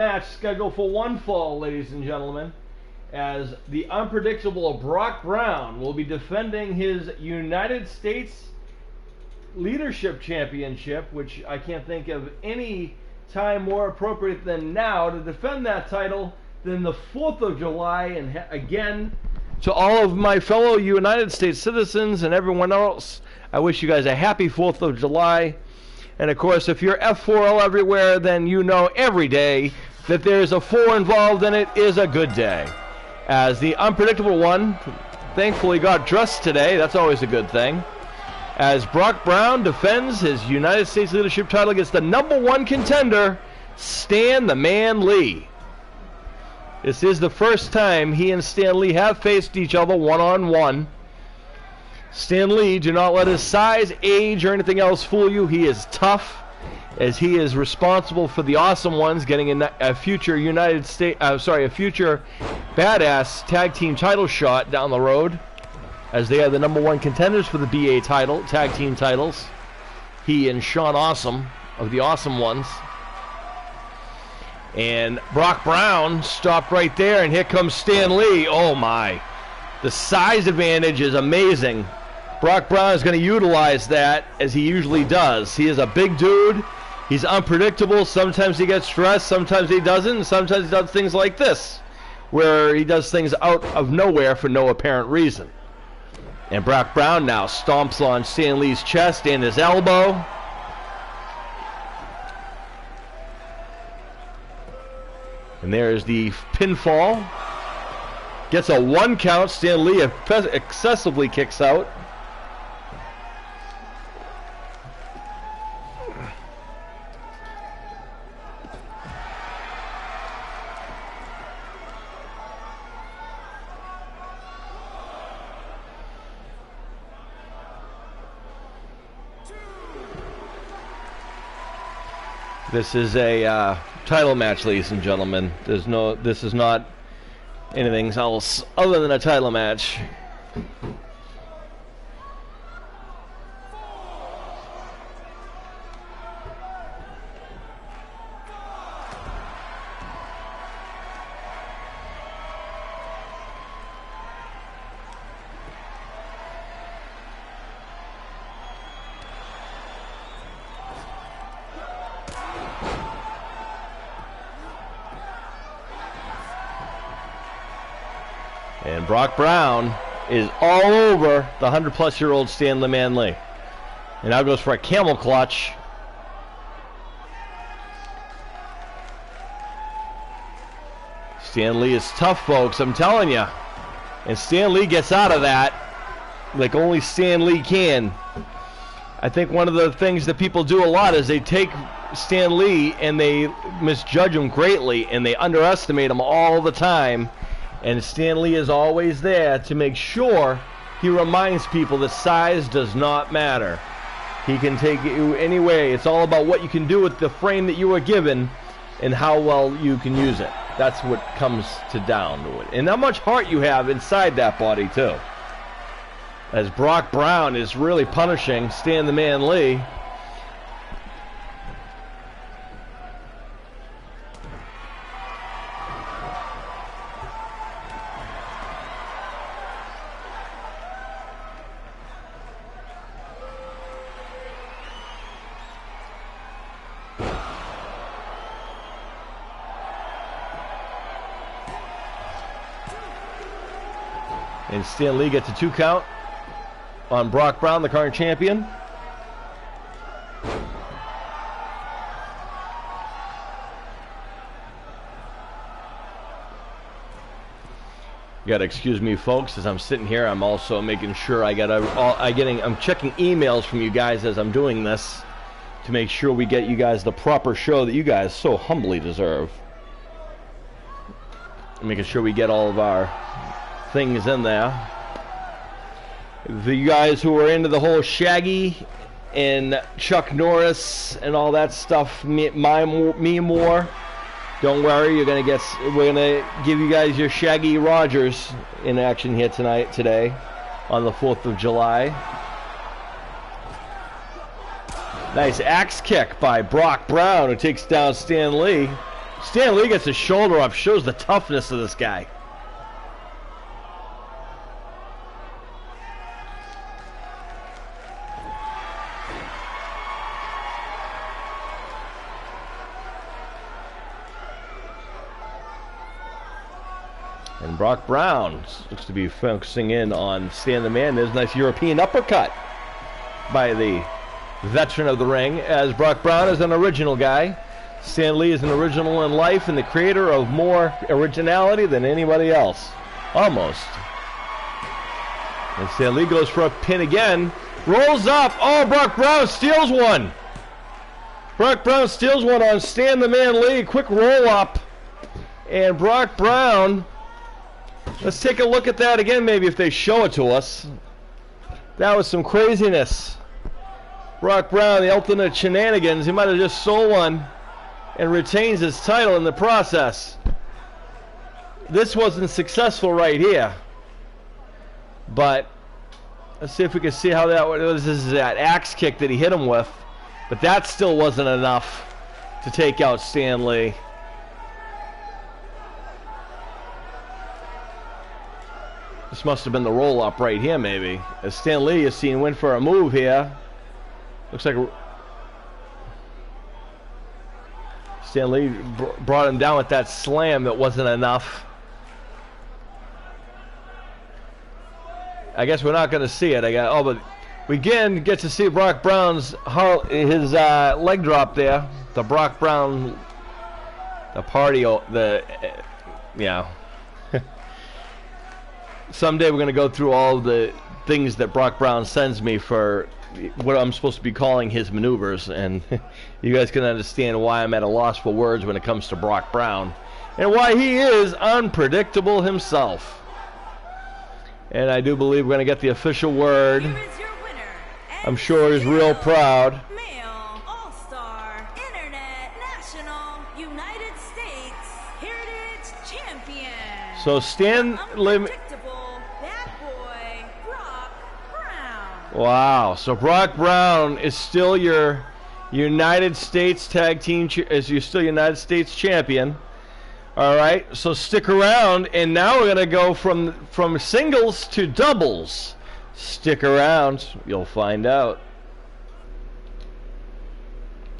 Match scheduled for one fall, ladies and gentlemen, as the unpredictable Brock Brown will be defending his United States Leadership Championship, which I can't think of any time more appropriate than now to defend that title than the 4th of July. And again, to all of my fellow United States citizens and everyone else, I wish you guys a happy 4th of July. And of course, if you're F4L everywhere, then you know every day that there's a 4 involved and it is a good day. As the unpredictable one thankfully got dressed today, that's always a good thing. As Brock Brown defends his United States Leadership title against the #1 contender, Stan the Man Lee. This is the first time he and Stan Lee have faced each other one-on-one. Stan Lee, do not let his size, age, or anything else fool you. He is tough, as he is responsible for the Awesome Ones getting a future a future badass tag team title shot down the road, as they are the #1 contenders for the BA title, tag team titles. He and Sean Awesome of the Awesome Ones. And Brock Brown stopped right there, and here comes Stan Lee. Oh my. The size advantage is amazing. Brock Brown is going to utilize that, as he usually does. He is a big dude. He's unpredictable. Sometimes he gets stressed, sometimes he doesn't, and sometimes he does things like this, where he does things out of nowhere for no apparent reason. And Brock Brown now stomps on Stan Lee's chest and his elbow. And there's the pinfall. Gets a 1 count. Stan Lee excessively kicks out. This is a title match, ladies and gentlemen. This is not anything else other than a title match. And Brock Brown is all over the 100-plus-year-old Stan the Man Lee. And now goes for a camel clutch. Stan Lee is tough, folks, I'm telling you. And Stan Lee gets out of that like only Stan Lee can. I think one of the things that people do a lot is they take Stan Lee and they misjudge him greatly, and they underestimate him all the time. And Stan Lee is always there to make sure he reminds people that size does not matter. He can take you any way. It's all about what you can do with the frame that you were given and how well you can use it. That's what comes down to it. And how much heart you have inside that body, too. As Brock Brown is really punishing Stan the Man Lee. And Stan Lee gets a 2 count on Brock Brown, the current champion. You gotta excuse me, folks, as I'm sitting here. I'm also making sure I'm checking emails from you guys as I'm doing this to make sure we get you guys the proper show that you guys so humbly deserve. Making sure we get all of our things in there. The guys who are into the whole Shaggy and Chuck Norris and all that stuff, me more. Don't worry, we're gonna give you guys your Shaggy Rogers in action here today, on the 4th of July. Nice axe kick by Brock Brown, who takes down Stan Lee. Stan Lee gets his shoulder up, shows the toughness of this guy. And Brock Brown looks to be focusing in on Stan the Man. There's a nice European uppercut by the veteran of the ring, as Brock Brown is an original guy. Stan Lee is an original in life and the creator of more originality than anybody else. Almost. And Stan Lee goes for a pin again. Rolls up. Oh, Brock Brown steals one. Brock Brown steals one on Stan the Man Lee. Quick roll up. And Brock Brown... Let's take a look at that again, maybe, if they show it to us. That was some craziness. Brock Brown, the ultimate shenanigans. He might have just sold one and retains his title in the process. This wasn't successful right here. But let's see if we can see how that was. This is that axe kick that he hit him with. But that still wasn't enough to take out Stan Lee. This must have been the roll-up right here, maybe. As Stan Lee is seen went for a move here. Looks like Stan Lee brought him down with that slam that wasn't enough. I guess we're not going to see it. But we again get to see Brock Brown's his leg drop there. The Brock Brown, the party, yeah. Someday we're going to go through all the things that Brock Brown sends me for what I'm supposed to be calling his maneuvers, and you guys can understand why I'm at a loss for words when it comes to Brock Brown and why he is unpredictable himself. And I do believe we're going to get the official word. I'm sure he's real proud. Male All-Star Internet National United States Heritage Champion. So Stan Lee. Wow, so Brock Brown is still your United States Tag Team, you're still United States Champion. All right, so stick around, and now we're going to go from singles to doubles. Stick around, you'll find out.